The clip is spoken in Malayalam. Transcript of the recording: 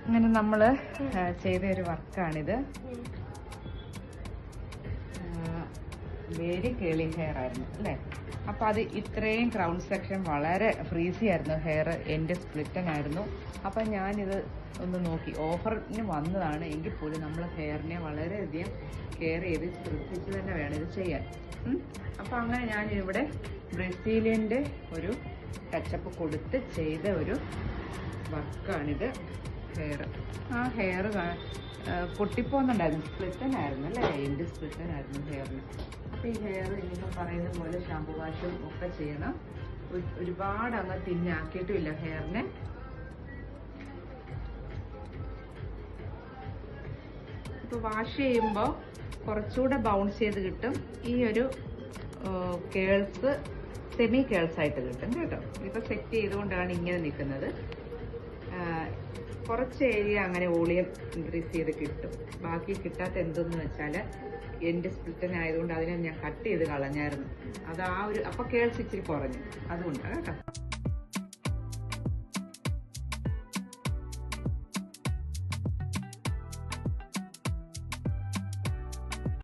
അങ്ങനെ നമ്മൾ ചെയ്ത ഒരു വർക്കാണിത്. വെരി കേളി ഹെയർ ആയിരുന്നു അല്ലേ? അപ്പം അത് ഇത്രയും ക്രൗൺ സെക്ഷൻ വളരെ ഫ്രീസി ആയിരുന്നു. ഹെയർ എൻ്റെ സ്പ്ലിറ്റൻ ആയിരുന്നു. അപ്പം ഞാനിത് ഒന്ന് നോക്കി. ഓഫറിന് വന്നതാണ് എങ്കിൽ പോലും നമ്മൾ ഹെയറിനെ വളരെയധികം കെയർ ചെയ്ത് ശ്രദ്ധിച്ച് തന്നെ വേണം ഇത് ചെയ്യാൻ. അപ്പം അങ്ങനെ ഞാനിവിടെ ബ്രസീലിയൻ്റെ ഒരു ടച്ചപ്പ് കൊടുത്ത് ചെയ്ത ഒരു വർക്കാണിത്. ആ ഹെയർ പൊട്ടിപ്പോന്നുണ്ടായിരുന്നു. സ്പ്ലിറ്റൻ ആയിരുന്നു അല്ലേ? എൻ്റെ സ്പ്ലിറ്റൻ ആയിരുന്നു ഹെയറിന്. അപ്പം ഈ ഹെയർ ഇനിയിപ്പോൾ പറയുന്ന പോലെ ഷാമ്പു വാഷും ഒക്കെ ചെയ്യണം. ഒരുപാട് അങ്ങ് തിന്നാക്കിയിട്ടുമില്ല ഹെയറിനെ. ഇപ്പോൾ വാഷ് ചെയ്യുമ്പോൾ കുറച്ചുകൂടെ ബൗൺസ് ചെയ്ത് കിട്ടും. ഈ ഒരു കേൾസ് സെമി കേൾസ് ആയിട്ട് കിട്ടും കേട്ടോ. ഇപ്പോൾ സെറ്റ് ചെയ്തുകൊണ്ടാണ് ഇങ്ങനെ നിൽക്കുന്നത്. കുറച്ച് ഏരിയ അങ്ങനെ വോളിയം ഇൻക്രീസ് ചെയ്ത് കിട്ടും. ബാക്കി കിട്ടാത്ത എന്തെന്ന് വെച്ചാൽ എൻ്റെ സ്പ്ലിറ്റൻ ആയതുകൊണ്ട് അതിനെ ഞാൻ കട്ട് ചെയ്ത് കളഞ്ഞായിരുന്നു. അത് ആ ഒരു അപ്പോൾ കേൾസ് ഇച്ചിരി കുറഞ്ഞു, അതുകൊണ്ടാണ് കേട്ടോ.